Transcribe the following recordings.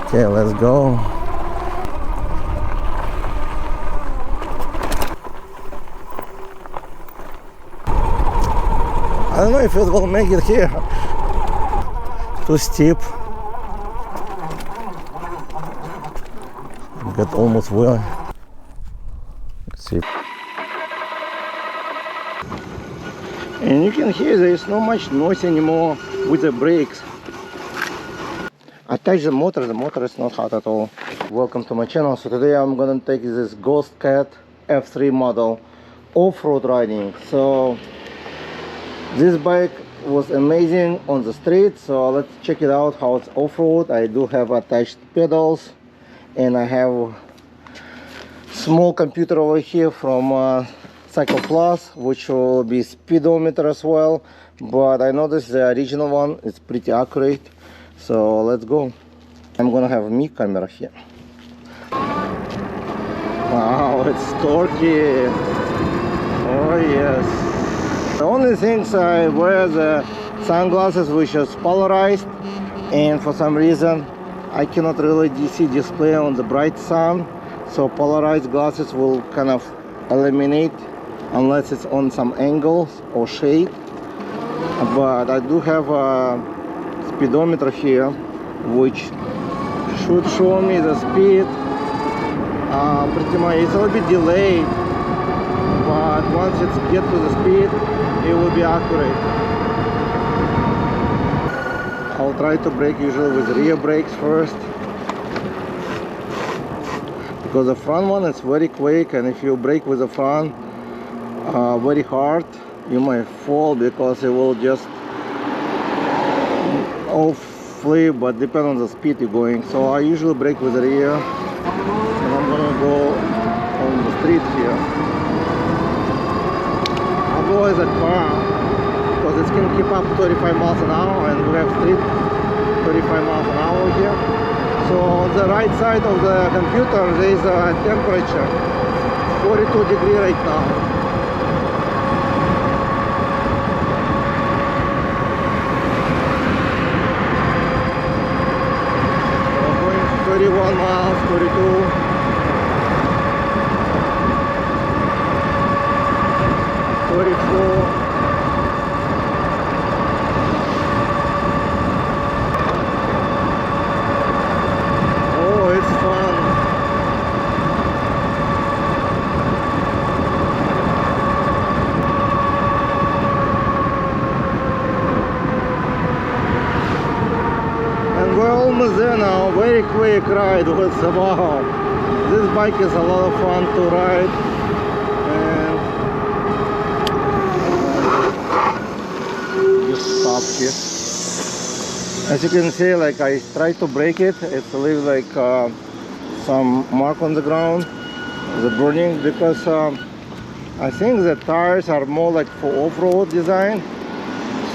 Okay, let's go. I don't know if it will make it here. Too steep. Got almost well. Let's see. And you can hear there is not much noise anymore with the brakes. Attach the motor is not hot at all. Welcome to my channel. So today I'm gonna take this Ghostcat F3 model off-road riding. So this bike was amazing on the street, so let's check it out how it's off-road. I do have attached pedals, and I have small computer over here from Cycle Plus, which will be speedometer as well, but I noticed the original one is pretty accurate. So let's go. I'm gonna have me camera here. Wow, it's torquey. Oh yes. The only things I wear the sunglasses which is polarized, and for some reason I cannot really see display on the bright sun, so polarized glasses will kind of eliminate unless it's on some angles or shade. But I do have a speedometer here which should show me the speed. Pretty much it's a little bit delayed, but once it gets to the speed it will be accurate. I'll try to brake usually with rear brakes first, because the front one is very quick, and if you brake with the front very hard, you might fall because it will just flee, but depend on the speed you're going. So I usually brake with the rear, and I'm gonna go on the street here. I'll go as a car because it can keep up 35 miles an hour, and we have street 35 miles an hour here. So on the right side of the computer there is a temperature 42 degrees right now. 31 miles, 42. 34. Oh, it's fun. And we're almost there now. Very quick ride with wow. This bike is a lot of fun to ride, and just stop here. As you can see, like I tried to brake it, it's leave like some mark on the ground, the burning, because I think the tires are more like for off-road design.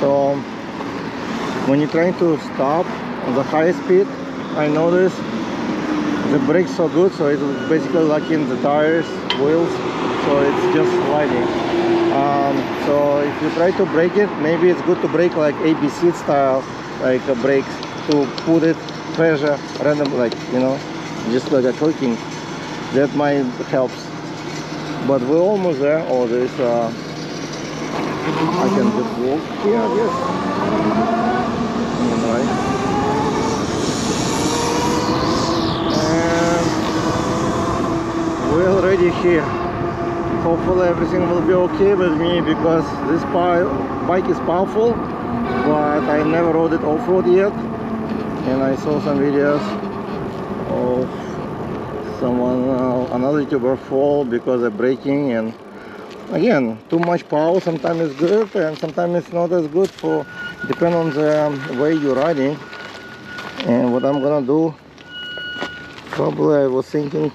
So when you're trying to stop on the high speed, I noticed the brakes so good, so it's basically locking the tires, wheels, so it's just sliding. So if you try to brake it, maybe it's good to brake like ABC style, like brakes, to put it pressure random, like, you know, just like a clicking. That might helps. But we're almost there. Oh, there's I can just walk here, I guess. Right. We're already here. Hopefully everything will be okay with me, because this bike is powerful, but I never rode it off-road yet. And I saw some videos of someone, another YouTuber, fall because of braking. And again, too much power sometimes is good, and sometimes it's not as good, for depend on the way you're riding. And what I'm gonna do, probably I was thinking,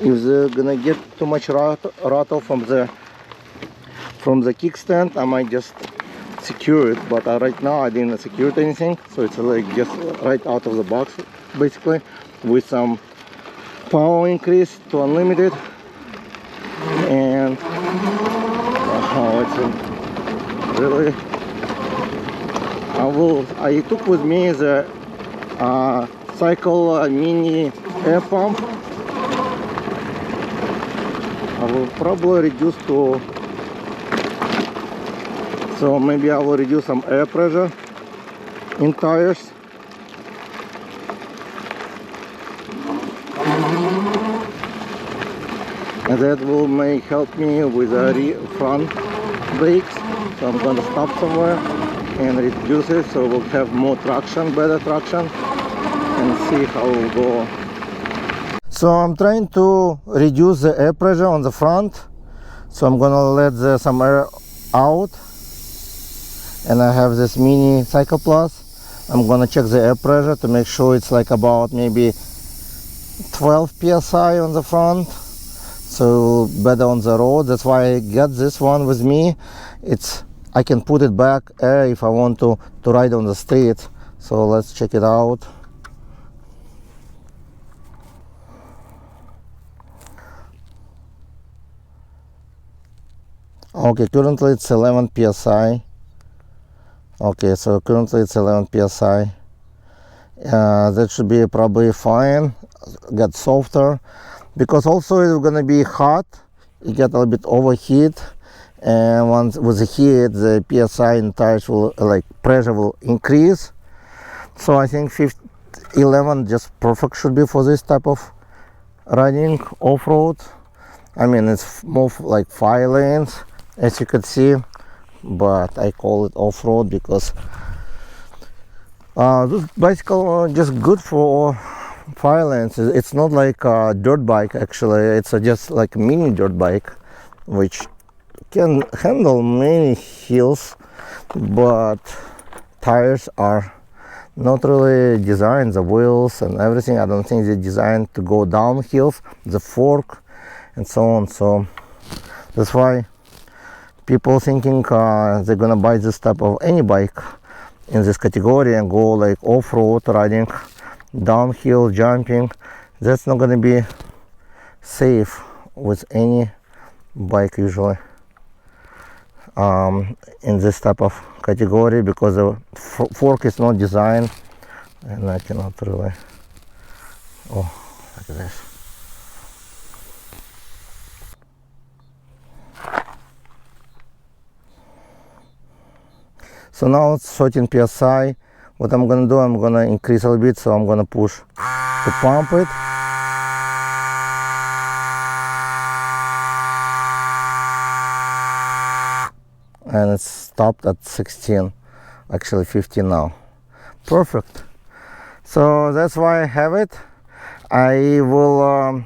if they're gonna get too much rattle from the kickstand, I might just secure it. But right now I didn't secure anything, so it's like just right out of the box, basically, with some power increase to unlimited. And wow, it's really, I took with me the cycle mini air pump. I will probably reduce to, so maybe I will reduce some air pressure in tires. And that will may help me with the front brakes. So I'm going to stop somewhere and reduce it, so we'll have more traction, better traction, and see how it will go. So I'm trying to reduce the air pressure on the front. So I'm gonna let some air out, and I have this mini Cycle Plus. I'm gonna check the air pressure to make sure it's like about maybe 12 psi on the front, so better on the road. That's why I got this one with me. I can put it back air if I want to ride on the street. So let's check it out. Okay, currently it's 11 psi. Okay, so currently it's 11 psi. That should be probably fine. Get softer, because also it's gonna be hot. You get a little bit overheat, and once with the heat, the psi in tires will, like, pressure will increase. So I think 11 just perfect should be for this type of riding off-road. I mean, it's more like 5 lanes, as you can see, but I call it off-road because this bicycle just good for 5 lanes. It's not like a dirt bike. Actually, it's just like a mini dirt bike, which can handle many hills, but tires are not really designed, the wheels and everything. I don't think they're designed to go down hills, the fork and so on. So that's why people thinking they're gonna buy this type of any bike in this category and go like off-road riding, downhill jumping. That's not gonna be safe with any bike usually in this type of category, because the fork is not designed, and I cannot really, oh, look at this. So now it's 13 psi. What I'm gonna do, I'm gonna increase a little bit, so I'm gonna push to pump it. And it's stopped at 16, actually 15 now. Perfect. So that's why I have it. I will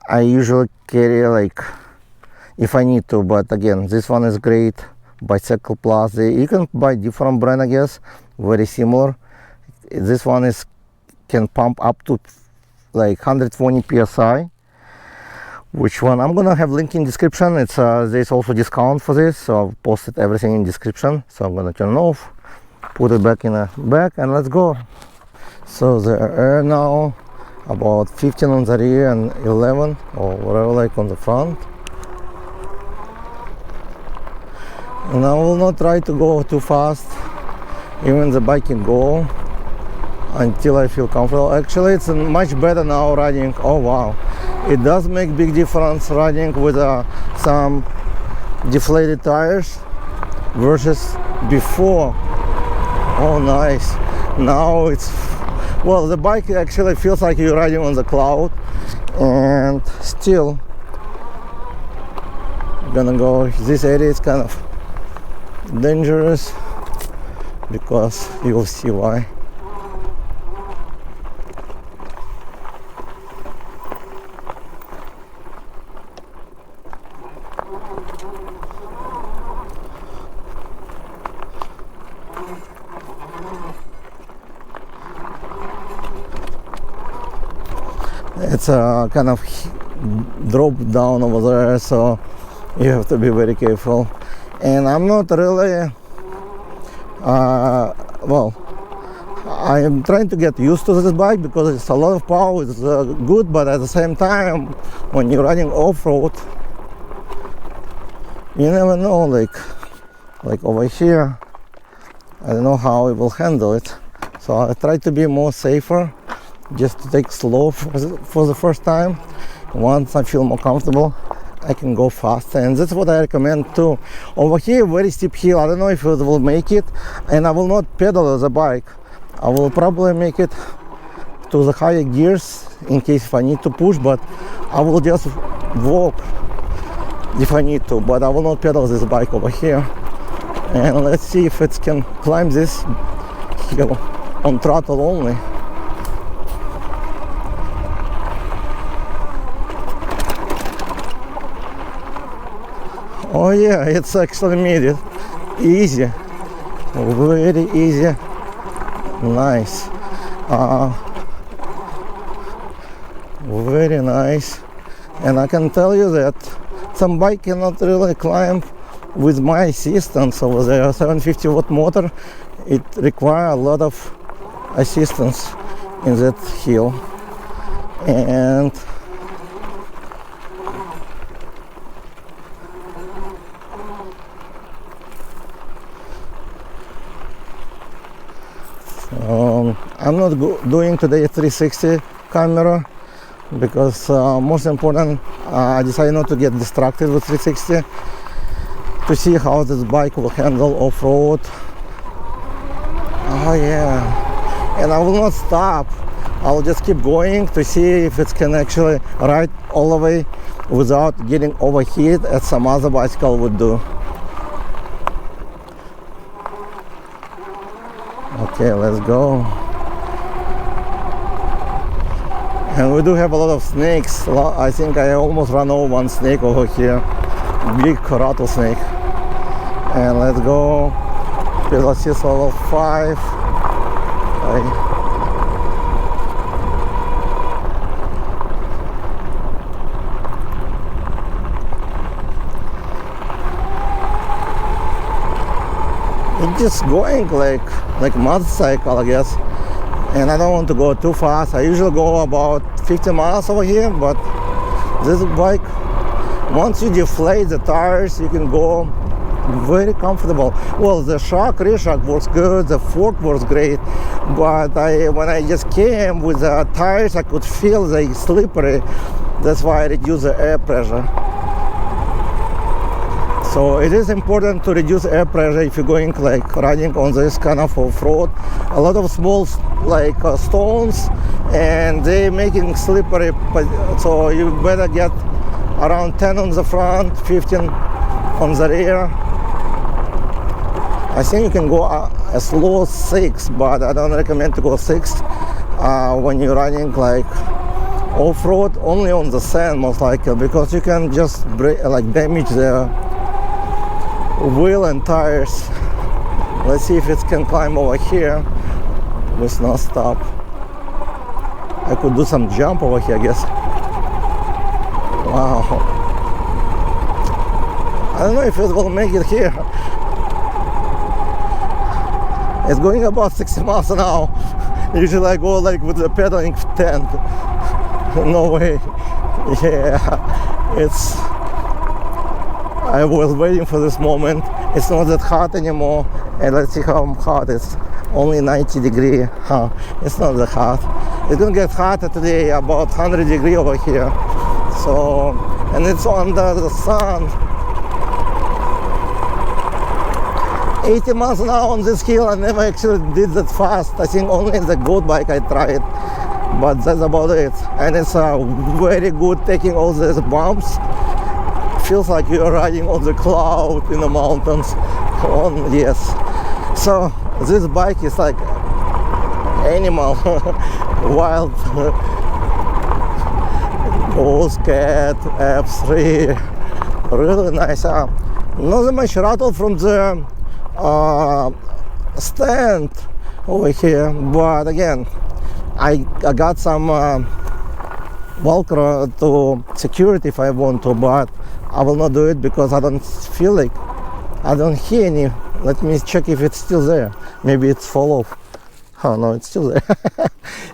I usually carry, like, if I need to, but again, this one is great. Bicycle Plus. You can buy different brand, I guess, very similar. This one can pump up to like 120 psi. Which one? I'm gonna have link in description. It's there's also discount for this, so I've posted everything in description. So I'm gonna turn it off, put it back in the back, and let's go. So the air now about 15 on the rear and 11 or whatever, like, on the front. And I will not try to go too fast. Even the bike can go until I feel comfortable. Actually, it's much better now riding. Oh wow, it does make big difference riding with some deflated tires versus before. Oh nice. Now it's, well, the bike actually feels like you're riding on the cloud. And still gonna go, this area is kind of dangerous because you'll see why. It's a kind of drop down over there, so you have to be very careful. And I'm not really well, I am trying to get used to this bike because it's a lot of power. It's good, but at the same time, when you're riding off-road, you never know, like over here, I don't know how it will handle it. So I try to be more safer, just to take slow for the first time. Once I feel more comfortable, I can go faster, and that's what I recommend too. Over here, very steep hill. I don't know if it will make it, and I will not pedal the bike. I will probably make it to the higher gears in case if I need to push, but I will just walk if I need to, but I will not pedal this bike over here. And let's see if it can climb this hill on throttle only. Oh yeah, it's actually made it easy, very easy, nice, very nice. And I can tell you that some bike cannot really climb with my assistance over there. 750 watt motor, it requires a lot of assistance in that hill. And I'm not doing today a 360 camera because most important, I decided not to get distracted with 360 to see how this bike will handle off-road. Oh yeah, and I will not stop. I will just keep going to see if it can actually ride all the way without getting overheat as some other bicycle would do. Okay, let's go. And we do have a lot of snakes. I think I almost ran over one snake over here. Big rattlesnake. And let's go. Velocity level 5. It's just going like motorcycle, I guess. And I don't want to go too fast. I usually go about 50 miles over here, but this bike, once you deflate the tires, you can go very comfortable. Well, the rear shock works good, the fork works great, but when I just came with the tires, I could feel they slippery. That's why I reduced the air pressure. So it is important to reduce air pressure if you're going riding on this kind of off-road. A lot of small stones, and they're making slippery, so you better get around 10 on the front, 15 on the rear. I think you can go as low as 6, but I don't recommend to go 6 when you're riding off-road, only on the sand most likely, because you can just damage the wheel and tires. Let's see if it can climb over here with no stop. I could do some jump over here, I guess. Wow. I don't know if it will make it here. It's going about 60 miles an hour. Usually I go with the pedaling 10. No way. Yeah, it's... I was waiting for this moment. It's not that hot anymore, and let's see how hot it's. Only 90 degrees. It's not that hot. It's gonna get hotter today, about 100 degrees over here. So, and it's under the sun. 80 miles an hour on this hill. I never actually did that fast. I think only the goat bike I tried, but that's about it. And it's very good taking all these bumps. Feels like you're riding on the cloud in the mountains. Yes. So this bike is like animal, wild. Ghostcat F3, really nice. Not that much rattle from the stand over here, but again, I got some Velcro to security if I want to, but I will not do it because I don't feel like, I don't hear any. Let me check if it's still there. Maybe it's fall off. Oh no, it's still there.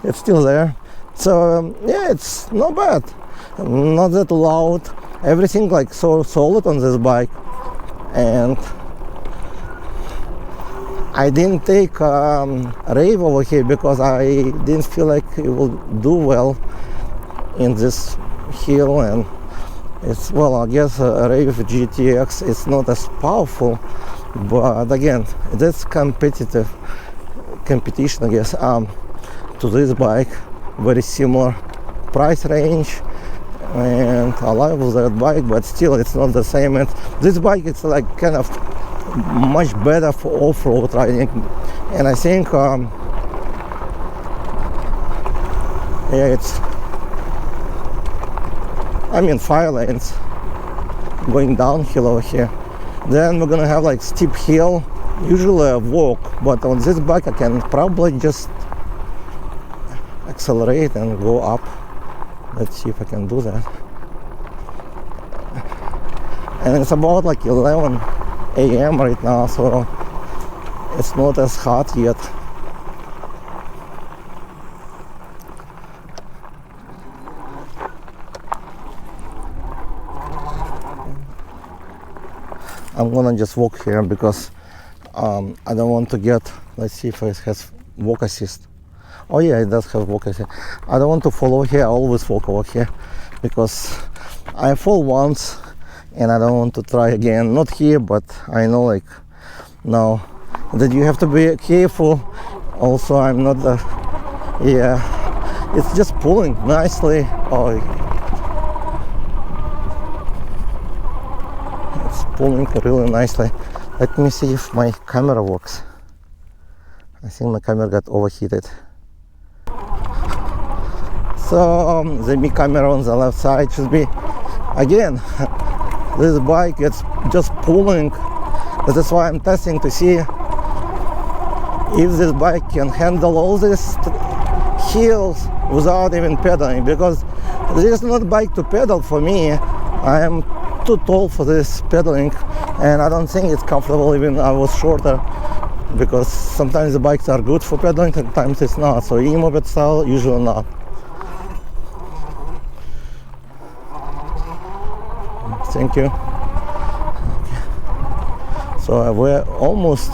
It's still there. So yeah, it's not bad. Not that loud. Everything so solid on this bike. And I didn't take rave over here because I didn't feel like it will do well in this hill, and it's, well, I guess a rave GTX is not as powerful, but again, that's competition, I guess, to this bike. Very similar price range, and I love that bike, but still it's not the same. And this bike, it's like kind of much better for off-road riding, and I think yeah, it's, I mean, 5 lanes going downhill over here. Then we're gonna have like steep hill, usually a walk, but on this bike I can probably just accelerate and go up. Let's see if I can do that. And it's about like 11 a.m. right now, so it's not as hot yet. I'm gonna just walk here because I don't want to get, let's see if it has walk assist. Oh yeah, it does have walk assist. I don't want to follow here, I always walk over here because I fall once and I don't want to try again. Not here, but I know like now that you have to be careful. Also, I'm not the, yeah, it's just pulling nicely. Oh, pulling really nicely. Let me see if my camera works. I think my camera got overheated. So the Mi camera on the left side should be, again, this bike, it's just pulling. That's why I'm testing to see if this bike can handle all these hills without even pedaling, because this is not a bike to pedal for me. I am too tall for this pedaling, and I don't think it's comfortable even I was shorter, because sometimes the bikes are good for pedaling, sometimes it's not. So e-moped style, usually not. Thank you. Okay. So we're almost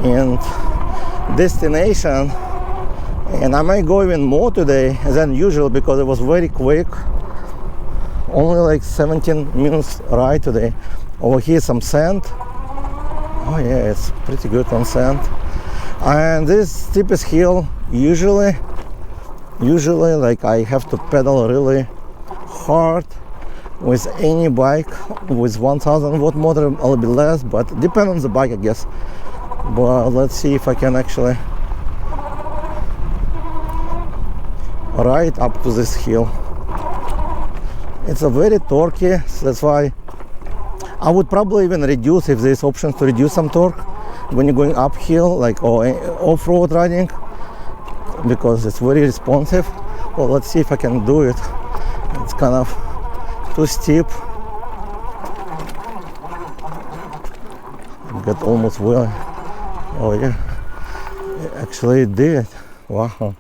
in destination, and I might go even more today than usual because it was very quick. Only like 17 minutes ride today. Over here some sand. Oh yeah, it's pretty good on sand. And this steepest hill, usually like I have to pedal really hard with any bike. With 1000 watt motor a little bit less, but depends on the bike, I guess. But let's see if I can actually ride up to this hill. It's a very torquey, so that's why I would probably even reduce, if there's options to reduce some torque when you're going uphill, like off-road riding, because it's very responsive. Well, let's see if I can do it. It's kind of too steep. Got almost well. Oh yeah, actually it did. Wow,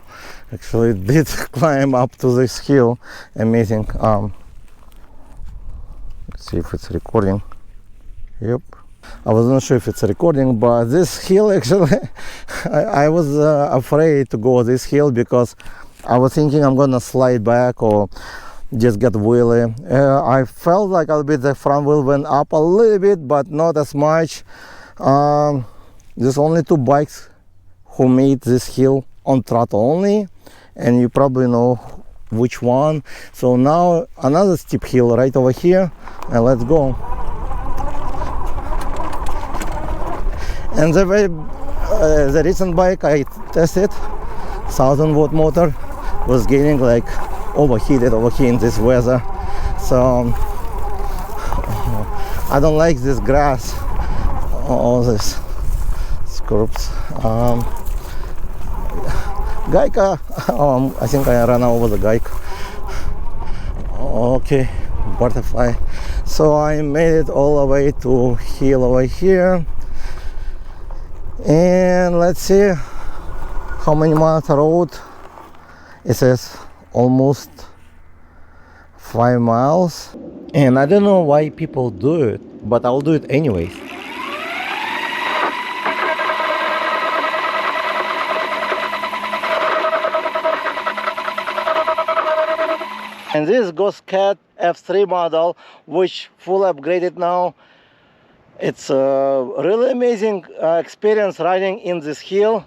actually it did climb up to this hill. Amazing. Let's see if it's recording. Yep. I was not sure if it's recording, but this hill actually, I was afraid to go this hill because I was thinking I'm gonna slide back or just get wheelie. I felt like a little bit the front wheel went up a little bit, but not as much. There's only 2 bikes who made this hill on throttle only, and you probably know which one. So now another steep hill right over here, and let's go. And the recent bike I tested, 1000 watt motor, was getting like overheated over here in this weather. So I don't like this grass, all this scrubs. Geica, I think I ran over the Geica. Okay, butterfly. So I made it all the way to hill over here, and let's see how many miles of road. It says almost 5 miles, and I don't know why people do it, but I'll do it anyways. And this Ghostcat F3 model, which full upgraded now. It's a really amazing experience riding in this hill,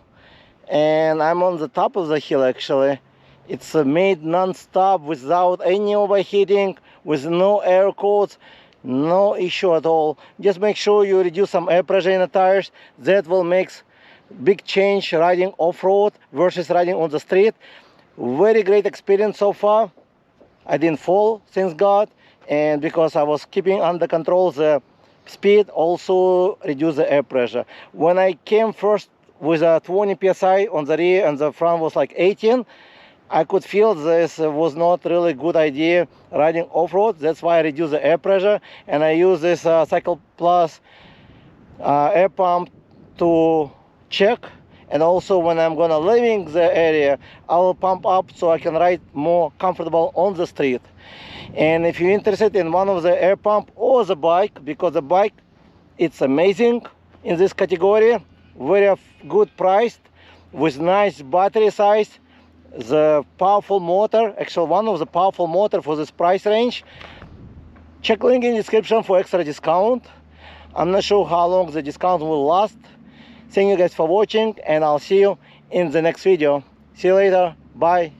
and I'm on the top of the hill actually. It's made non-stop without any overheating, with no air coats, no issue at all. Just make sure you reduce some air pressure in the tires. That will make big change riding off-road versus riding on the street. Very great experience so far. I didn't fall, thanks God, and because I was keeping under control the speed, also reduce the air pressure. When I came first with a 20 psi on the rear and the front was like 18, I could feel this was not really good idea riding off-road. That's why I reduced the air pressure, and I use this Cycle Plus air pump to check. And also when I'm gonna leaving the area, I will pump up so I can ride more comfortable on the street. And if you're interested in one of the air pump or the bike, because the bike, it's amazing in this category, very good priced, with nice battery size, the powerful motor, actually one of the powerful motor for this price range. Check link in description for extra discount. I'm not sure how long the discount will last. Thank you guys for watching, and I'll see you in the next video. See you later. Bye.